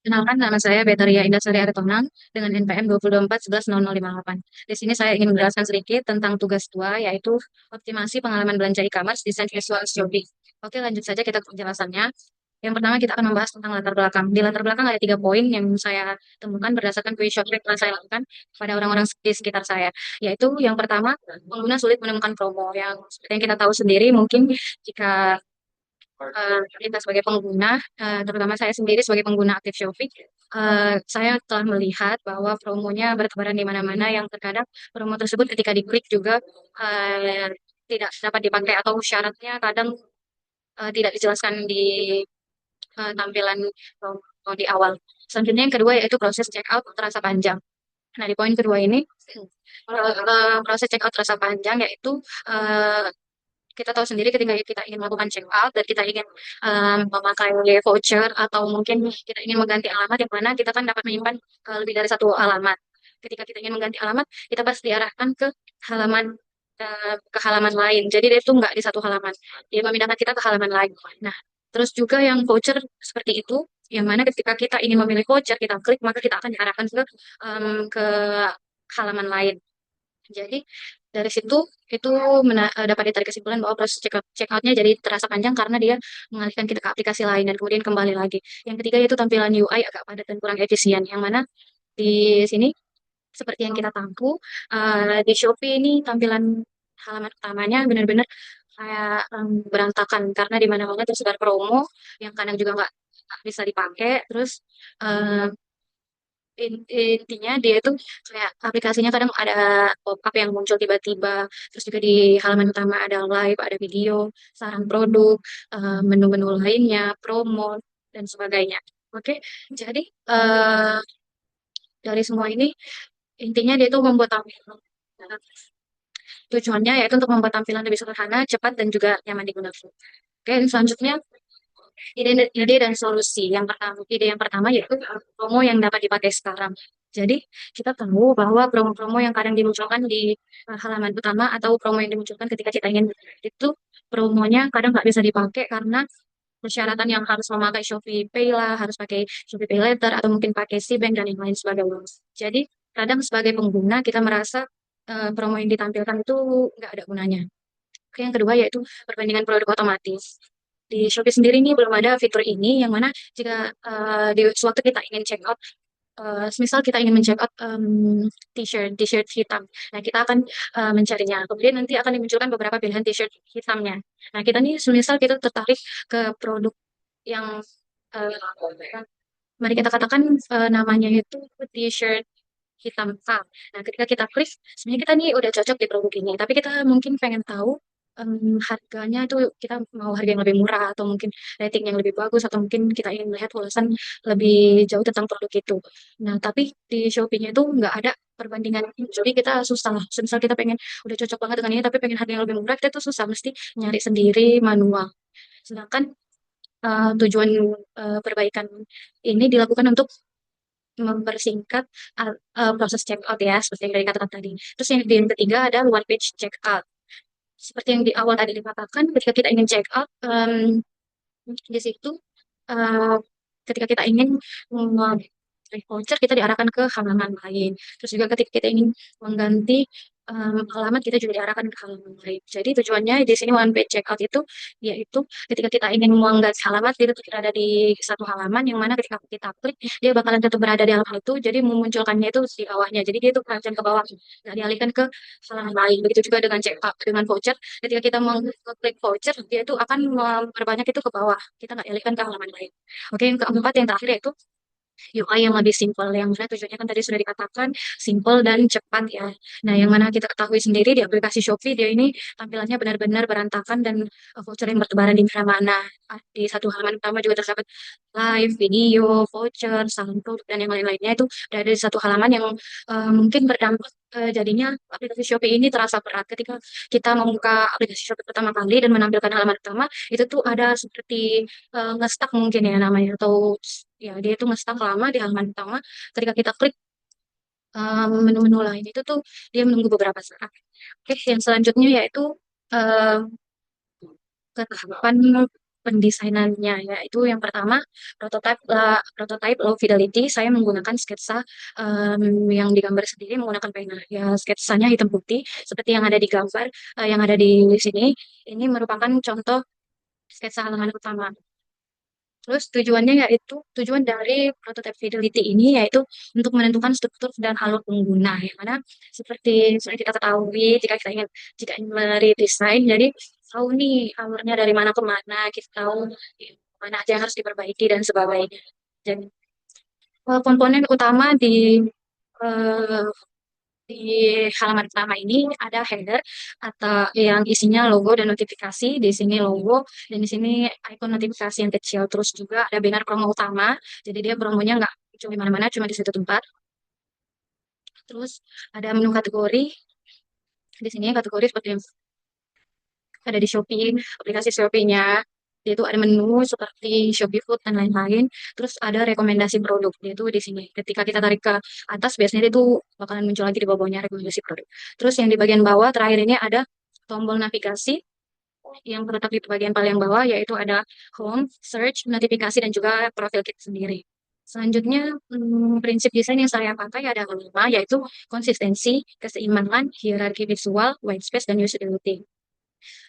Kenalkan, nama saya Betaria Indasari Aritonang dengan NPM 224110058. Di sini saya ingin menjelaskan sedikit tentang tugas 2, yaitu optimasi pengalaman belanja e-commerce desain visual Shopee. Oke, lanjut saja kita ke penjelasannya. Yang pertama kita akan membahas tentang latar belakang. Di latar belakang ada 3 poin yang saya temukan berdasarkan quiz Shopee yang telah saya lakukan pada orang-orang di sekitar saya. Yaitu yang pertama, pengguna sulit menemukan promo. Yang seperti yang kita tahu sendiri, mungkin jika kita sebagai pengguna, terutama saya sendiri sebagai pengguna aktif Shopee, saya telah melihat bahwa promonya bertebaran di mana-mana yang terkadang promo tersebut ketika diklik juga eh, tidak dapat dipakai atau syaratnya kadang tidak dijelaskan di tampilan promo di awal. Selanjutnya yang kedua yaitu proses checkout terasa panjang. Nah, di poin kedua ini, proses checkout terasa panjang yaitu eh, kita tahu sendiri ketika kita ingin melakukan check out dan kita ingin memakai voucher atau mungkin kita ingin mengganti alamat yang mana kita kan dapat menyimpan lebih dari satu alamat. Ketika kita ingin mengganti alamat, kita pasti diarahkan ke halaman halaman lain. Jadi dia itu nggak di satu halaman. Dia memindahkan kita ke halaman lain. Nah, terus juga yang voucher seperti itu, yang mana ketika kita ingin memilih voucher, kita klik maka kita akan diarahkan ke halaman lain. Jadi dari situ itu dapat ditarik kesimpulan bahwa proses check outnya jadi terasa panjang karena dia mengalihkan kita ke aplikasi lain dan kemudian kembali lagi. Yang ketiga itu tampilan UI agak padat dan kurang efisien. Yang mana di sini seperti yang kita tahu di Shopee ini tampilan halaman utamanya benar-benar kayak berantakan karena di mana-mana tersebar promo yang kadang juga nggak bisa dipakai. Terus eh, intinya dia itu kayak aplikasinya kadang ada pop-up yang muncul tiba-tiba, terus juga di halaman utama ada live, ada video, saran produk, menu-menu lainnya, promo dan sebagainya. Oke, jadi eh, dari semua ini intinya dia itu membuat tampilan. Tujuannya yaitu untuk membuat tampilan lebih sederhana, cepat dan juga nyaman digunakan. Oke, selanjutnya ide dan solusi. Ide yang pertama yaitu promo yang dapat dipakai sekarang. Jadi kita tahu bahwa promo-promo yang kadang dimunculkan di halaman utama atau promo yang dimunculkan ketika kita ingin itu promonya kadang nggak bisa dipakai karena persyaratan yang harus memakai Shopee Pay lah, harus pakai Shopee Pay Later atau mungkin pakai Cbank dan yang lain sebagainya. Jadi kadang sebagai pengguna kita merasa promo yang ditampilkan itu nggak ada gunanya. Oke, yang kedua yaitu perbandingan produk otomatis. Di Shopee sendiri ini belum ada fitur ini yang mana jika di sewaktu kita ingin check out, misal kita ingin men-check out t-shirt hitam. Nah, kita akan mencarinya. Kemudian nanti akan dimunculkan beberapa pilihan t-shirt hitamnya. Nah, kita nih misal kita tertarik ke produk yang mari kita katakan namanya itu t-shirt hitam A. Nah, ketika kita klik, sebenarnya kita nih udah cocok di produk ini, tapi kita mungkin pengen tahu harganya tuh kita mau harga yang lebih murah atau mungkin rating yang lebih bagus atau mungkin kita ingin melihat ulasan lebih jauh tentang produk itu. Nah, tapi di Shopee-nya itu nggak ada perbandingan. Jadi kita susah lah. Misal kita pengen udah cocok banget dengan ini, tapi pengen harga yang lebih murah, kita tuh susah mesti nyari sendiri manual. Sedangkan tujuan perbaikan ini dilakukan untuk mempersingkat proses check out ya, seperti yang dikatakan tadi. Terus yang ketiga ada one page check out. Seperti yang di awal tadi dikatakan, ketika kita ingin check out, di situ eh, ketika kita ingin voucher, kita diarahkan ke halaman lain. Terus juga ketika kita ingin mengganti alamat, kita juga diarahkan ke halaman lain. Jadi tujuannya di sini one page checkout itu yaitu ketika kita ingin mengganti alamat, dia tetap berada di satu halaman yang mana ketika kita klik, dia bakalan tetap berada di halaman itu. Jadi memunculkannya itu di bawahnya. Jadi dia itu perhatian ke bawah, nggak dialihkan ke halaman lain. Begitu juga dengan checkout, dengan voucher. Ketika kita mengklik voucher, dia itu akan memperbanyak itu ke bawah. Kita nggak dialihkan ke halaman lain. Oke, yang keempat yang terakhir yaitu UI yang lebih simpel, yang mana tujuannya kan tadi sudah dikatakan simpel dan cepat ya. Nah, yang mana kita ketahui sendiri di aplikasi Shopee dia ini tampilannya benar-benar berantakan dan voucher yang bertebaran di mana-mana. Di satu halaman utama juga terdapat live, video, voucher, saldo produk dan yang lain-lainnya itu berada di satu halaman yang mungkin berdampak jadinya aplikasi Shopee ini terasa berat ketika kita membuka aplikasi Shopee pertama kali dan menampilkan halaman utama itu tuh ada seperti nge-stuck mungkin ya namanya atau ya dia itu nge-stuck lama di halaman utama ketika kita klik menu-menu lain itu tuh dia menunggu beberapa saat. Oke, yang selanjutnya yaitu eh, ketahapan pendesainannya, yaitu yang pertama prototype low fidelity. Saya menggunakan sketsa yang digambar sendiri menggunakan pena. Ya, sketsanya hitam putih seperti yang ada di gambar yang ada di sini. Ini merupakan contoh sketsa halaman utama. Terus tujuannya yaitu tujuan dari prototype fidelity ini yaitu untuk menentukan struktur dan alur pengguna yang mana seperti kita ketahui jika ingin meredesain jadi tahu nih alurnya dari mana ke mana kita tahu mana aja yang harus diperbaiki dan sebagainya. Jadi komponen utama eh, di halaman pertama ini ada header atau yang isinya logo dan notifikasi. Di sini logo dan di sini icon notifikasi yang kecil. Terus juga ada banner promo utama. Jadi dia promonya nggak muncul di mana-mana, cuma di satu tempat. Terus ada menu kategori. Di sini kategori seperti yang ada di Shopee, aplikasi Shopee-nya. Itu ada menu seperti Shopee Food dan lain-lain. Terus ada rekomendasi produk. Itu di sini. Ketika kita tarik ke atas, biasanya itu bakalan muncul lagi di bawahnya rekomendasi produk. Terus yang di bagian bawah terakhir ini ada tombol navigasi yang terletak di bagian paling bawah, yaitu ada home, search, notifikasi, dan juga profil kita sendiri. Selanjutnya, prinsip desain yang saya pakai ada 5, yaitu konsistensi, keseimbangan, hierarki visual, white space, dan usability.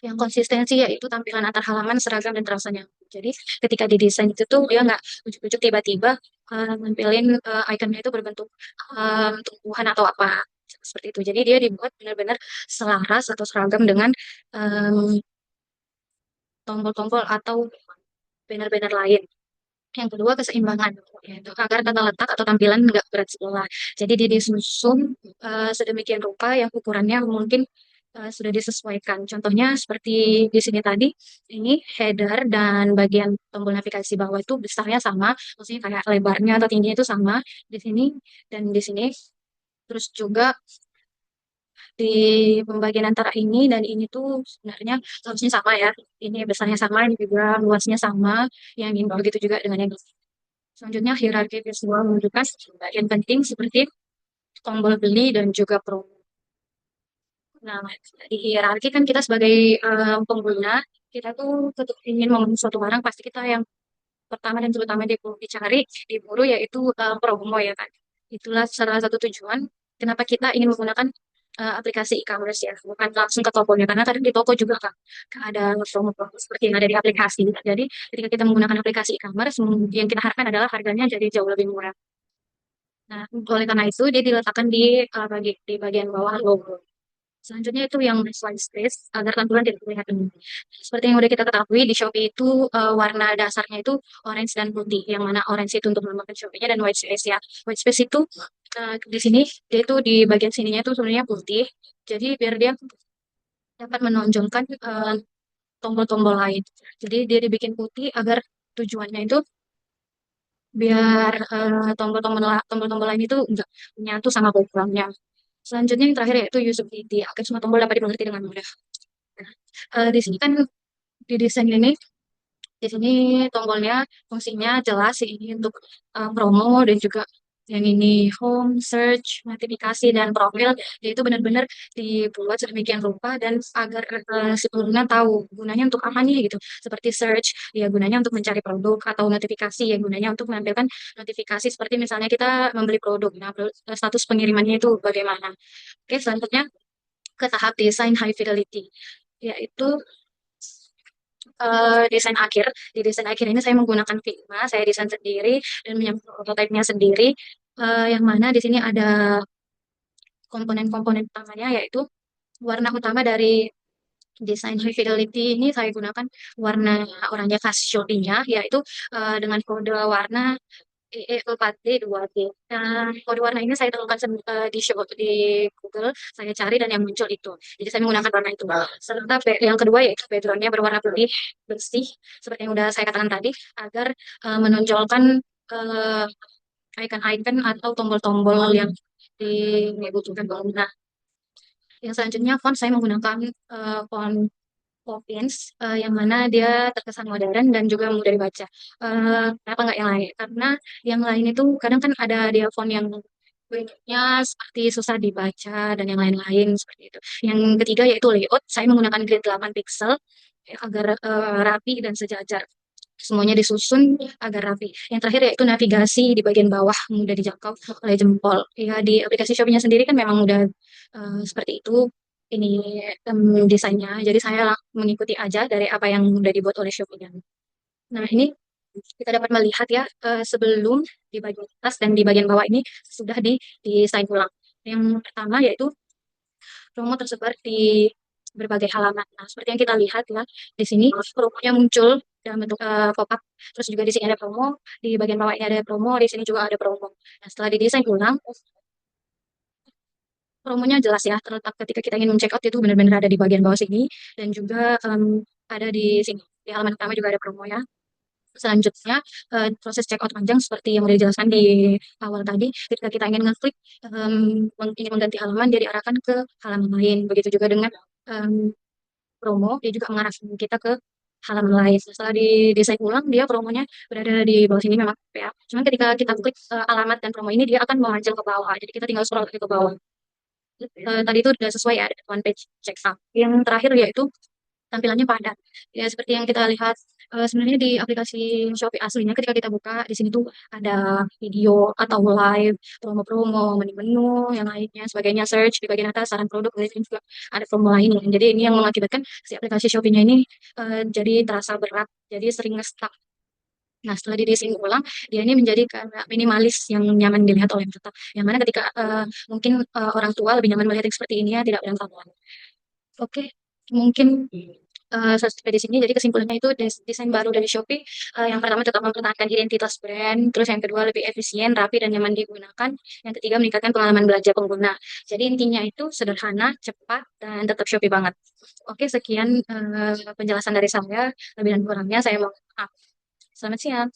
Yang konsistensi yaitu tampilan antar halaman seragam dan terasa nyaman. Jadi ketika didesain itu tuh dia nggak ujuk-ujuk tiba-tiba nampilin ikonnya itu berbentuk tumbuhan atau apa seperti itu. Jadi dia dibuat benar-benar selaras atau seragam dengan em, tombol-tombol atau banner-banner lain. Yang kedua keseimbangan, yaitu agar tata letak atau tampilan nggak berat sebelah. Jadi dia disusun sedemikian rupa yang ukurannya mungkin sudah disesuaikan. Contohnya seperti di sini tadi, ini header dan bagian tombol navigasi bawah itu besarnya sama, maksudnya kayak lebarnya atau tingginya itu sama di sini dan di sini. Terus juga di pembagian antara ini dan ini tuh sebenarnya harusnya sama ya. Ini besarnya sama, ini juga luasnya sama. Yang ini begitu juga dengan yang ini. Selanjutnya hierarki visual menunjukkan bagian penting seperti tombol beli dan juga promo. Nah, di hierarki kan kita sebagai pengguna, kita tuh tetap ingin membeli suatu barang, pasti kita yang pertama dan terutama dicari, diburu yaitu promo ya kan. Itulah salah satu tujuan kenapa kita ingin menggunakan aplikasi e-commerce ya, bukan langsung ke tokonya. Karena kadang di toko juga kan ada promo-promo seperti yang ada di aplikasi. Jadi ketika kita menggunakan aplikasi e-commerce, yang kita harapkan adalah harganya jadi jauh lebih murah. Nah, oleh karena itu dia diletakkan di bagian bawah logo. Selanjutnya itu yang white space agar tampilan tidak terlihat penuh. Seperti yang udah kita ketahui di Shopee itu warna dasarnya itu orange dan putih. Yang mana orange itu untuk melambangkan Shopee-nya dan white space ya. White space itu di sini dia itu di bagian sininya itu sebenarnya putih. Jadi biar dia dapat menonjolkan tombol-tombol lain. Jadi dia dibikin putih agar tujuannya itu biar tombol-tombol lain itu enggak menyatu sama backgroundnya. Selanjutnya yang terakhir yaitu usability agar semua tombol dapat dimengerti dengan mudah. Nah, di sini kan di desain ini, di sini tombolnya fungsinya jelas ini untuk promo dan juga yang ini home, search, notifikasi dan profil, yaitu benar-benar dibuat sedemikian rupa dan agar si pengguna tahu gunanya untuk apa nih gitu. Seperti search, ya gunanya untuk mencari produk atau notifikasi ya gunanya untuk menampilkan notifikasi seperti misalnya kita membeli produk. Nah, status pengirimannya itu bagaimana. Oke, selanjutnya ke tahap desain high fidelity, yaitu desain akhir. Di desain akhir ini saya menggunakan Figma, saya desain sendiri dan menyiapkan prototipenya sendiri. Yang mana di sini ada komponen-komponen utamanya yaitu warna utama dari desain high fidelity ini saya gunakan warna oranye khas Shopee-nya yaitu dengan kode warna EE4D2D. Nah, kode warna ini saya temukan di Google, saya cari dan yang muncul itu. Jadi saya menggunakan warna itu. Serta yang kedua yaitu backgroundnya berwarna putih bersih, seperti yang udah saya katakan tadi, agar menonjolkan eh, icon-icon atau tombol-tombol yang dibutuhkan pengguna. Yang selanjutnya font saya menggunakan font Poppins yang mana dia terkesan modern dan juga mudah dibaca. Kenapa nggak yang lain? Karena yang lain itu kadang kan ada dia font yang bentuknya seperti susah dibaca dan yang lain-lain seperti itu. Yang ketiga yaitu layout. Saya menggunakan grid 8 pixel agar rapi dan sejajar. Semuanya disusun agar rapi. Yang terakhir yaitu navigasi di bagian bawah mudah dijangkau oleh jempol. Ya, di aplikasi Shopee-nya sendiri kan memang udah seperti itu. Ini desainnya. Jadi saya mengikuti aja dari apa yang udah dibuat oleh Shopee-nya. Nah, ini kita dapat melihat ya sebelum di bagian atas dan di bagian bawah ini sudah desain ulang. Yang pertama yaitu promo tersebar di berbagai halaman. Nah, seperti yang kita lihat ya, di sini promonya muncul dalam bentuk pop-up. Terus juga di sini ada promo, di bagian bawah ini ada promo, di sini juga ada promo. Nah, setelah didesain ulang, promonya jelas ya, terletak ketika kita ingin check out itu benar-benar ada di bagian bawah sini dan juga ada di sini. Di halaman pertama juga ada promo ya. Selanjutnya, proses checkout panjang seperti yang sudah dijelaskan di awal tadi. Ketika kita ingin ngeklik, ingin mengganti halaman, dia diarahkan ke halaman lain. Begitu juga dengan promo, dia juga mengarahkan kita ke halaman lain. Setelah didesain ulang, dia promonya berada di bawah sini memang ya. Cuman ketika kita klik alamat dan promo ini, dia akan memanjang ke bawah. Jadi kita tinggal scroll ke bawah. Tadi itu sudah sesuai ya, ada one page checkout. Yang terakhir yaitu tampilannya padat. Ya seperti yang kita lihat sebenarnya di aplikasi Shopee aslinya ketika kita buka di sini tuh ada video atau live, promo-promo, menu-menu, yang lainnya sebagainya search di bagian atas saran produk dan juga ada promo lainnya. Jadi ini yang mengakibatkan si aplikasi Shopee-nya ini jadi terasa berat, jadi sering nge-stuck. Nah, setelah didesain ulang, dia ini menjadi kayak minimalis yang nyaman dilihat oleh mata. Yang mana ketika mungkin orang tua lebih nyaman melihat yang seperti ini ya, tidak berantakan. Oke, mungkin sampai di sini. Jadi kesimpulannya itu desain baru dari Shopee. Yang pertama tetap mempertahankan identitas brand. Terus yang kedua lebih efisien, rapi, dan nyaman digunakan. Yang ketiga meningkatkan pengalaman belanja pengguna. Jadi intinya itu sederhana, cepat, dan tetap Shopee banget. Oke, sekian penjelasan dari saya. Lebih dan kurangnya saya mohon maaf. Selamat siang.